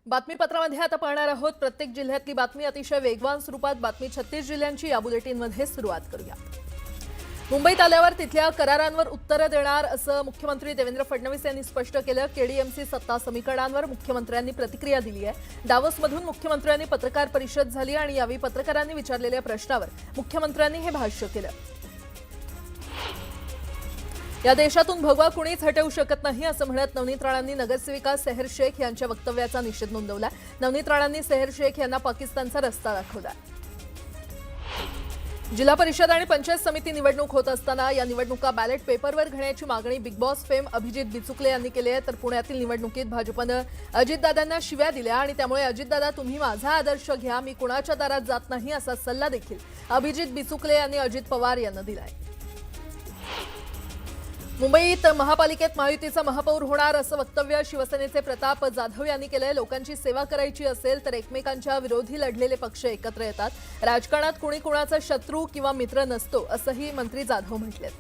बातमीपत्रामध्ये आता पाहणार आहोत प्रत्येक जिल्ह्यातली बातमी अतिशय वेगवान स्वरूपात बातमी 36 जिल्ह्यांची या बुलेटिनमध्ये सुरुवात करूया। मुंबईत आल्यावर तिथल्या करारांवर उत्तरं देणार असं मुख्यमंत्री देवेंद्र फडणवीस यांनी स्पष्ट केलं। केडीएमसी सत्ता समीकरणांवर मुख्यमंत्र्यांनी प्रतिक्रिया दिली आहे। दावोसमधून मुख्यमंत्र्यांनी पत्रकार परिषद झाली आणि यावेळी पत्रकारांनी विचारलेल्या प्रश्नावर मुख्यमंत्र्यांनी हे भाष्य केलं। या देशातून भगवा कुणीच हटवू शकत नाही असं म्हणत नवनीत राणांनी नगरसेविका सेहर शेख यांच्या वक्तव्याचा निषेध नोंदवला। नवनीत राणांनी सेहर शेख यांना पाकिस्तानचा रस्ता दाखवला। जिल्हा परिषद आणि पंचायत समिती निवडणूक होत असताना या निवडणुका बॅलेट पेपरवर घेण्याची मागणी big boss fame Abhijit Bichukale यांनी केली आहे। तर पुण्यातील निवडणुकीत भाजपनं अजितदादांना शिव्या दिल्या आणि त्यामुळे अजितदादा तुम्ही माझा आदर्श घ्या, मी कुणाच्या दारात जात नाही असा सल्ला देखील अभिजित बिचुकले यांनी अजित पवार यांना दिलाय। मुंबईत महापालिकेत महायुतीचा महापौर होणार असं वक्तव्य शिवसेनेचे प्रताप जाधव यांनी केलंय। लोकांची सेवा करायची असेल तर एकमेकांच्या विरोधी लढलेले पक्ष एकत्र येतात। राजकारणात कुणी कुणाचा शत्रू किंवा मित्र नसतो असंही मंत्री जाधव म्हटलेत।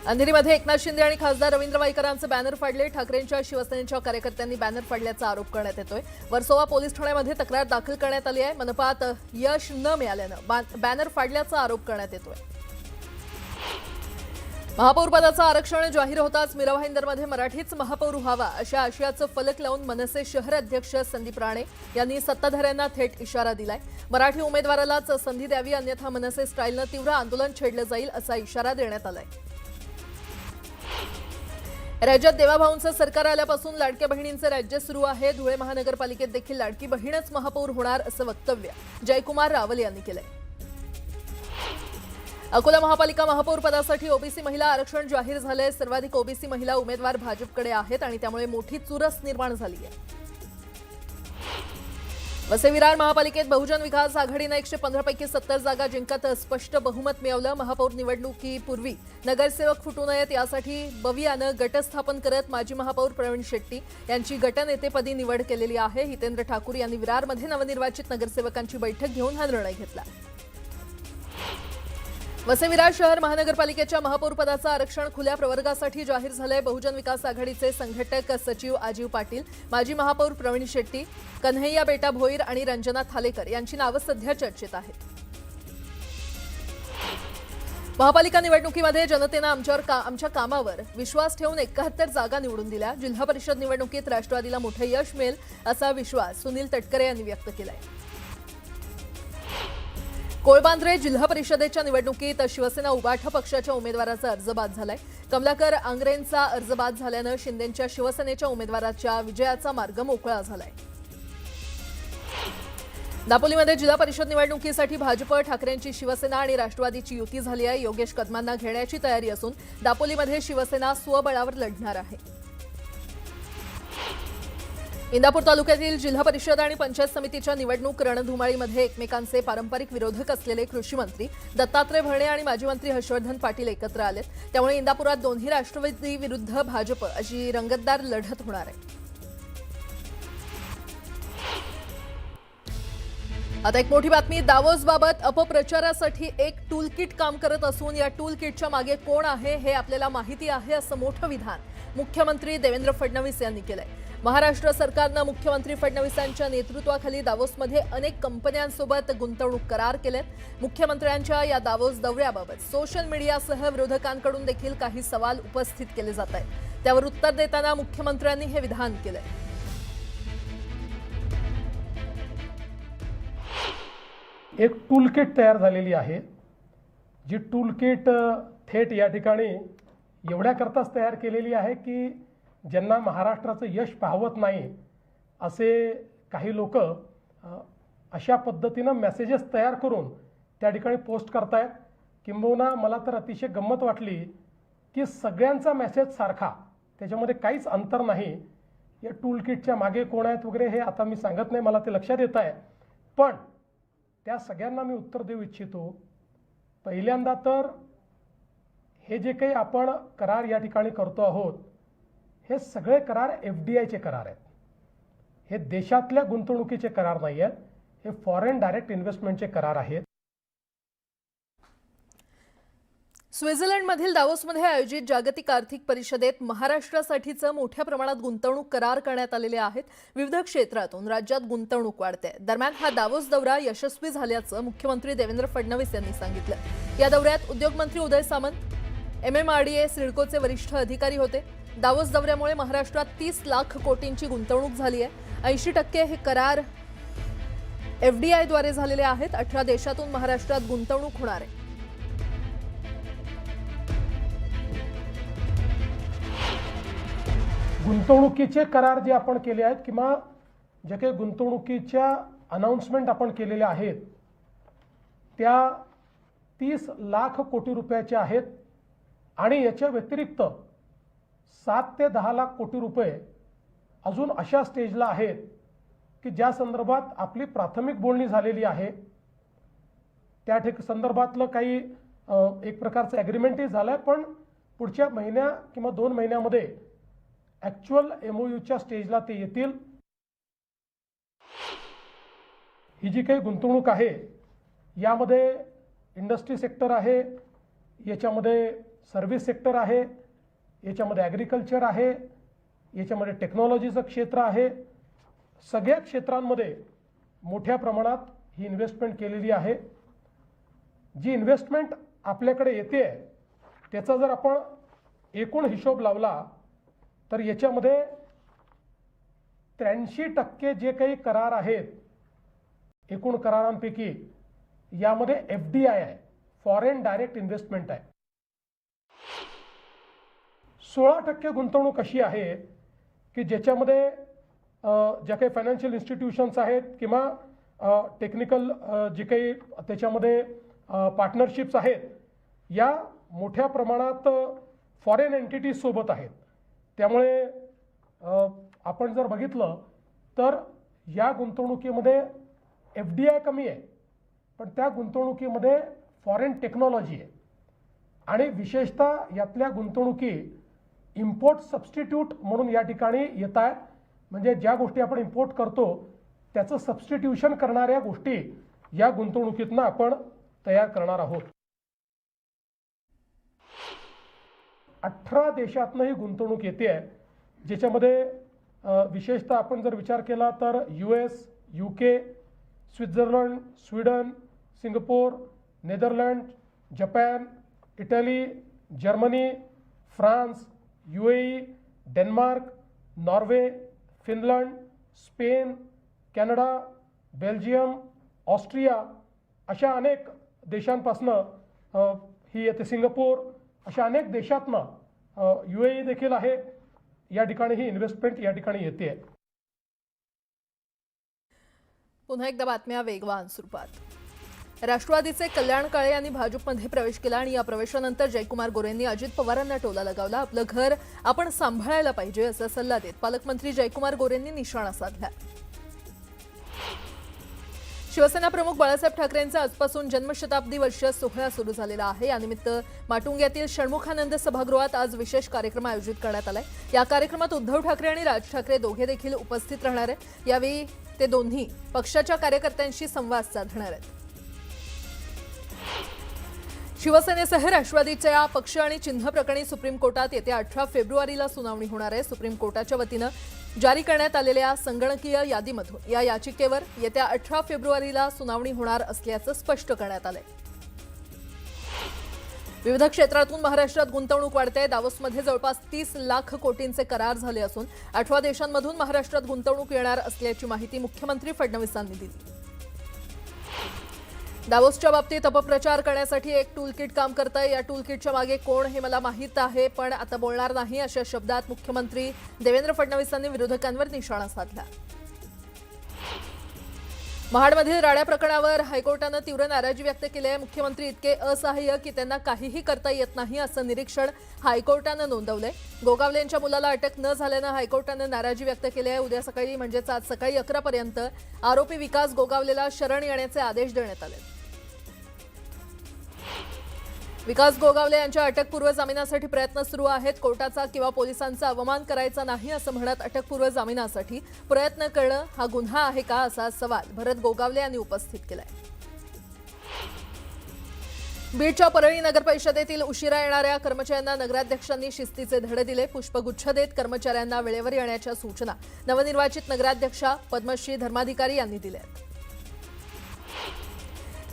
अंधेरीमध्ये एकनाथ शिंदे आणि खासदार रवींद्र वाईकरांचे बॅनर फाडले। ठाकरेंच्या शिवसेनेच्या कार्यकर्त्यांनी बॅनर फाडल्याचा आरोप करण्यात येतोय। वर्सोवा पोलीस ठाण्यामध्ये तक्रार दाखल करण्यात आली आहे। मनपात यश न मिळाल्यानं बॅनर फाडल्याचा आरोप करण्यात येतोय। महापौर पदाचं आरक्षण जाहीर होताच मीरा भाईंदरमध्ये मराठीच महापौर व्हावा अशा आशयाचं फलक लावून मनसे शहर अध्यक्ष संदीप राणे यांनी सत्ताधाऱ्यांना थेट इशारा दिलाय। मराठी उमेदवारालाच संधी द्यावी अन्यथा मनसे स्टाईलनं तीव्र आंदोलन छेडलं जाईल असा इशारा देण्यात आलाय। राज्यात देवाभाऊंचं सरकार आल्यापासून लाडक्या बहिणींचं राज्य सुरू आहे। धुळे महानगरपालिकेत देखील लाडकी बहीणच महापौर होणार असं वक्तव्य जयकुमार रावल यांनी केलंय। अकोला महापालिका महापौर पदासाठी ओबीसी महिला आरक्षण जाहीर झालंय। सर्वाधिक ओबीसी महिला उमेदवार भाजपकडे आहेत आणि त्यामुळे मोठी चुरस निर्माण झाली आहे। वसई-विरार महापालिकेत बहुजन विकास आघाडीनं 115 पैकी 70 जागा जिंकत स्पष्ट बहुमत मिळवलं। महापौर निवडणुकीपूर्वी नगरसेवक फुटू नयेत यासाठी बवियानं गटस्थापन करत माजी महापौर प्रवीण शेट्टी यांची गटनेतेपदी निवड केलेली आहे। हितेंद्र ठाकूर यांनी विरारमध्ये नवनिर्वाचित नगरसेवकांची बैठक घेऊन हा निर्णय घेतला। वसई-विरार शहर महानगरपालिकेच्या महापौर पदाचं आरक्षण खुल्या प्रवर्गासाठी जाहीर झालंय। बहुजन विकास आघाडीचे संघटक सचिव आजीव पाटील, माजी महापौर प्रवीण शेट्टी, कन्हैया बेटा भोईर आणि रंजना थालेकर यांची नावं सध्या चर्चेत आहेत। महापालिका निवडणुकीमध्ये जनतेनं आमच्या कामावर विश्वास ठेवून 71 जागा निवडून दिल्या। जिल्हा परिषद निवडणुकीत राष्ट्रवादीला मोठं यश मिळेल असा विश्वास सुनील तटकरे यांनी व्यक्त केलाय। कोळबांद्रे जिल्हा परिषदेच्या निवडणुकीत शिवसेना उबाठ पक्षाच्या उमेदवाराचा अर्ज बाद झालाय। कमलाकर आंग्रेंचा अर्ज बाद झाल्यानं शिंदेच्या शिवसेनेच्या उमेदवाराच्या विजयाचा मार्ग मोकळा झालाय। दापोलीमध्ये जिल्हा परिषद निवडणुकीसाठी भाजप, ठाकरेंची शिवसेना आणि राष्ट्रवादीची युती झाली आहे। योगेश कदमांना घेण्याची तयारी असून दापोलीमध्ये शिवसेना स्वबळावर लढणार आहे। इंदापूर तालुक्यातील जिल्हा परिषद आणि पंचायत समितीच्या निवडणूक रणधुमाळीमध्ये एकमेकांचे पारंपरिक विरोधक असलेले कृषी मंत्री दत्तात्रय भरणे आणि माजी मंत्री हर्षवर्धन पाटील एकत्र आलेत। त्यामुळे इंदापुरात दोन्ही राष्ट्रवादी विरुद्ध भाजप अशी रंगतदार लढत होणार आहे। आता एक मोठी बातमी दावोसबाबत अपप्रचारासाठी एक टूल किट काम करत असून या टूल किटच्या मागे कोण आहे हे आपल्याला माहिती आहे असं मोठं विधान मुख्यमंत्री देवेंद्र फडणवीस यांनी केलंय। महाराष्ट्र सरकारनं मुख्यमंत्री फडणवीसांच्या नेतृत्वाखाली दावोसमध्ये अनेक कंपन्यांसोबत गुंतवणूक करार केलेत। मुख्यमंत्र्यांच्या या दावोस दौऱ्याबाबत सोशल मीडियासह विरोधकांकडून देखील काही सवाल उपस्थित केले जात आहेत। त्यावर उत्तर देताना मुख्यमंत्र्यांनी हे विधान केलंय। एक टूलकिट तयार झालेली आहे, जी टूलकिट थेट या ठिकाणी एवढ्याकरताच तयार केलेली आहे की ज्यांना महाराष्ट्राचं यश पाहवत नाही असे काही लोक अशा पद्धतीनं मेसेजेस तयार करून त्या ठिकाणी पोस्ट करतायत। किंबहुना मला तर अतिशय गंमत वाटली की सगळ्यांचा मेसेज सारखा, त्याच्यामध्ये काहीच अंतर नाही। या टूलकिटच्या मागे कोण आहेत वगैरे हे आता मी सांगत नाही, मला ते लक्षात येत आहे, पण त्या सगळ्यांना मी उत्तर देऊ इच्छितो। पहिल्यांदा तर हे जे काही आपण करार या ठिकाणी करतो आहोत हे सगळे करार FDIचे करार आहेत। हे देशातल्या गुंतवणुकीचे करार नाही आहेत, हे फॉरेन डायरेक्ट इन्व्हेस्टमेंटचे करार आहेत। स्वित्झर्लंडमधील दावोसमध्ये आयोजित जागतिक आर्थिक परिषदेत महाराष्ट्रासाठीचं मोठ्या प्रमाणात गुंतवणूक करार करण्यात आलेले आहेत. विविध क्षेत्रातून राज्यात गुंतवणूक वाढते. दरम्यान हा दावोस दौरा यशस्वी झाल्याचं मुख्यमंत्री देवेंद्र फडणवीस यांनी सांगितलं. या दौऱ्यात उद्योगमंत्री उदय सामंत, MMRDA सिडकोचे वरिष्ठ अधिकारी होते. दावोस दौऱ्यामुळे महाराष्ट्रात 30 लाख कोटींची गुंतवणूक झाली आहे. 80% हे करार FDI द्वारे झालेले आहेत. 18 देशातून महाराष्ट्रात गुंतवणूक होणार आहे. गुंतवणुकीचे करार जे आपण केले आहेत किंवा जे काही गुंतवणुकीच्या अनाउन्समेंट आपण केलेल्या आहेत त्या 30 लाख कोटी रुपयाच्या आहेत आणि याच्या व्यतिरिक्त 7 ते 10 लाख कोटी रुपये अजून अशा स्टेजला आहेत की ज्या संदर्भात आपली प्राथमिक बोलणी झालेली आहे. त्या संदर्भातलं काही एक प्रकारचं ॲग्रीमेंटही झालं आहे, पण पुढच्या महिन्या किंवा 2 महिन्यामध्ये ॲक्च्युअल MOUच्या स्टेजला ते येतील. ही जी काही गुंतवणूक आहे यामध्ये इंडस्ट्री सेक्टर आहे, याच्यामध्ये सर्व्हिस सेक्टर आहे, याच्यामध्ये ॲग्रिकल्चर आहे, याच्यामध्ये टेक्नॉलॉजीचं क्षेत्र आहे. सगळ्या क्षेत्रांमध्ये मोठ्या प्रमाणात ही इन्व्हेस्टमेंट केलेली आहे. जी इन्व्हेस्टमेंट आपल्याकडे येते त्याचा जर आपण एकूण हिशोब लावला तर याच्यामध्ये 83% जे काही करार आहेत एकूण करारांपैकी यामध्ये FDI आहे, फॉरेन डायरेक्ट इन्व्हेस्टमेंट आहे. 16% गुंतवणूक अशी आहे की ज्याच्यामध्ये ज्या काही फायनान्शियल इन्स्टिट्यूशन्स आहेत किंवा टेक्निकल जे काही त्याच्यामध्ये पार्टनरशिप्स आहेत या मोठ्या प्रमाणात फॉरेन एंटिटीज सोबत आहेत. त्यामुळे आपण जर बघितलं तर या गुंतवणुकीमध्ये FDI कमी आहे, पण त्या गुंतवणुकीमध्ये फॉरेन टेक्नॉलॉजी आहे आणि विशेषतः यातल्या गुंतवणुकी इम्पोर्ट सबस्टिट्यूट म्हणून या ठिकाणी येत आहेत. म्हणजे ज्या गोष्टी आपण इम्पोर्ट करतो त्याचं सबस्टिट्यूशन करणाऱ्या गोष्टी या गुंतवणुकीतनं आपण तयार करणार आहोत. 18 देशातनं ही गुंतवणूक येते आहे, ज्याच्यामध्ये विशेषतः आपण जर विचार केला तर US, UK, Switzerland, Sweden, Singapore, Netherland, Japan, Italy, Germany, France, UAE, Denmark, Norway, Finland, Spain, Canada, Belgium, Austria अशा अनेक देशांपासनं ही येते. सिंगापूर अशा अनेक देशातनं UAE देखील आहे. या ठिकाणी ही इन्व्हेस्टमेंट या ठिकाणी येते. पुन्हा एकदा बातम्या वेगवान स्वरूपात. राष्ट्रवादीचे कल्याण काळे यांनी भाजपमध्ये प्रवेश केला आणि या प्रवेशानंतर जयकुमार गोरेंनी अजित पवारांना टोला लगावला. आपलं घर आपण सांभाळायला पाहिजे असा सल्ला देत पालकमंत्री जयकुमार गोरेंनी निशाणा साधला. शिवसेना प्रमुख बाळासाहेब ठाकरेंचा आजपासून जन्मशताब्दी वर्ष सोहळा सुरू झालेला आहे. यानिमित्त माटुंग्यातील षण्मुखानंद सभागृहात आज विशेष कार्यक्रम आयोजित करण्यात आलाय. या कार्यक्रमात उद्धव ठाकरे आणि राज ठाकरे दोघे देखील उपस्थित राहणार आहेत. यावेळी ते दोन्ही पक्षाच्या कार्यकर्त्यांशी संवाद साधणार आहेत. शिवसेनेसह राष्ट्रवादीच्या पक्ष आणि चिन्ह प्रकरणी सुप्रीम कोर्टात येत्या 18 फेब्रुवारीला सुनावणी होणार आहे. सुप्रीम कोर्टाच्या वतीनं जारी करण्यात आलेल्या संगणकीय यादीमधून या याचिकेवर येत्या 18 फेब्रुवारीला सुनावणी होणार असल्याचं स्पष्ट करण्यात आलंय. विविध क्षेत्रातून महाराष्ट्रात गुंतवणूक वाढते. दावोसमध्ये जवळपास 30 लाख कोटींचे करार झाले असून 18 देशांमधून महाराष्ट्रात गुंतवणूक येणार असल्याची माहिती मुख्यमंत्री फडणवीसांनी दिली. दावोसच्या बाबतीत अपप्रचार करण्यासाठी एक टूलकिट काम करतंय. या टूलकिटच्या मागे कोण हे मला माहीत आहे, पण आता बोलणार नाही अशा शब्दात मुख्यमंत्री देवेंद्र फडणवीसांनी विरोधकांवर निशाणा साधला. महाडमधील राड्या प्रकरणावर हायकोर्टानं तीव्र नाराजी व्यक्त केली आहे. मुख्यमंत्री इतके असहाय्य की त्यांना काहीही करता येत नाही असं निरीक्षण हायकोर्टानं नोंदवलंय. गोगावले यांच्या मुलाला अटक न झाल्यानं हायकोर्टानं नाराजी व्यक्त केली आहे. उद्या सकाळी म्हणजेच आज सकाळी 11 पर्यंत आरोपी विकास गोगावलेला शरण येण्याचे आदेश देण्यात आले. विकास गोगावले यांच्या अटकपूर्व जामिनासाठी प्रयत्न सुरू आहेत. कोर्टाचा किंवा पोलिसांचा अवमान करायचा नाही असं म्हणत अटकपूर्व जामिनासाठी प्रयत्न करणं हा गुन्हा आहे का असा सवाल भरत गोगावले यांनी उपस्थित केलाय. बीडच्या परळी नगर परिषदेतील उशिरा येणाऱ्या कर्मचाऱ्यांना नगराध्यक्षांनी शिस्तीचे धडे दिले. पुष्पगुच्छ देत कर्मचाऱ्यांना वेळेवर येण्याच्या सूचना नवनिर्वाचित नगराध्यक्षा पद्मश्री धर्माधिकारी यांनी दिल्या.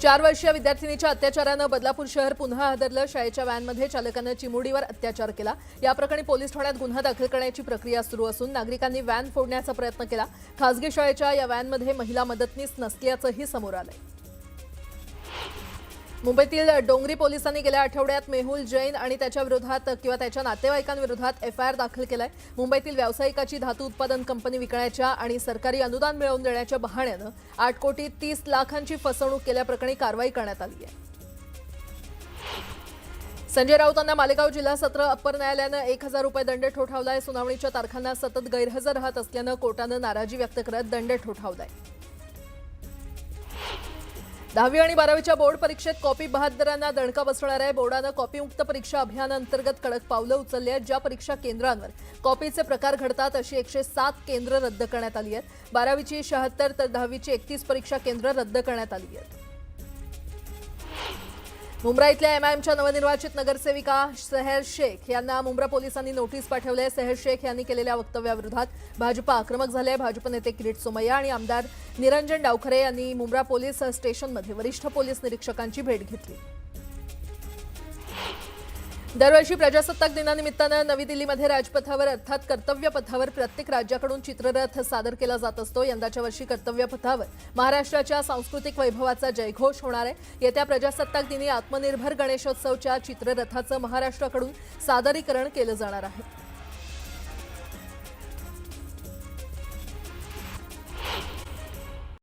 4 वर्षीय विद्यार्थिनीच्या अत्याचारानं बदलापूर शहर पुन्हा हादरलं. शाळेच्या व्हॅनमध्ये चालकानं चिमुरडीवर अत्याचार केला. या प्रकरणी पोलीस ठाण्यात गुन्हा दाखल करण्याची प्रक्रिया सुरू असून नागरिकांनी व्हॅन फोडण्याचा प्रयत्न केला. खासगी शाळेच्या या व्हॅनमध्ये महिला मदतनीस नसल्याचंही समोर आलंय. मुंबईतील डोंगरी पोलिसांनी गेल्या आठवड्यात मेहुल जैन आणि त्याच्या विरोधात किंवा त्याच्या नातेवाईकांविरोधात एफआयआर दाखल केलाय. मुंबईतील व्यावसायिकाची धातू उत्पादन कंपनी विकण्याच्या आणि सरकारी अनुदान मिळवून देण्याच्या बहाण्यानं 8 कोटी 30 लाखांची फसवणूक केल्याप्रकरणी कारवाई करण्यात आली आहे. संजय राऊतांना मालेगाव जिल्हा सत्र अप्पर न्यायालयानं 1000 रुपये दंड ठोठावलाय. सुनावणीच्या तारखांना सतत गैरहजर राहत असल्यानं कोर्टानं नाराजी व्यक्त करत दंड ठोठावलाय. 10वी आणि 12वीच्या बोर्ड परीक्षेत कॉपी बहाद्दरांना दणका बसणार आहे. बोर्डानं कॉपीमुक्त परीक्षा अभियानाअंतर्गत कडक पावलं उचलली आहेत. ज्या परीक्षा केंद्रांवर कॉपीचे प्रकार घडतात अशी 107 केंद्र रद्द करण्यात आली आहेत. 12वीची 76 तर 10वीची 31 परीक्षा केंद्र रद्द करण्यात आली आहेत. मुंब्रा इथल्या एमआयएमच्या नवनिर्वाचित नगरसेविका सेहर शेख यांना मुंब्रा पोलिसांनी नोटीस पाठवली आहे. सेहर शेख यांनी केलेल्या वक्तव्याविरोधात भाजप आक्रमक झाले आहे. भाजप नेते किरीट सोमय्या आणि आमदार निरंजन डावखरे यांनी मुंब्रा पोलीस स्टेशनमध्ये वरिष्ठ पोलीस निरीक्षकांची भेट घेतली. दरवर्षी प्रजासत्ताक दिनानिमित्तानं नवी दिल्लीमध्ये राजपथावर अर्थात कर्तव्य पथावर प्रत्येक राज्याकडून चित्ररथ सादर केला जात असतो. यंदाच्या वर्षी कर्तव्य पथावर महाराष्ट्राच्या सांस्कृतिक वैभवाचा जयघोष होणार आहे. येत्या प्रजासत्ताक दिनी आत्मनिर्भर गणेशोत्सवच्या चित्ररथाचं महाराष्ट्राकडून सादरीकरण केलं जाणार आहे.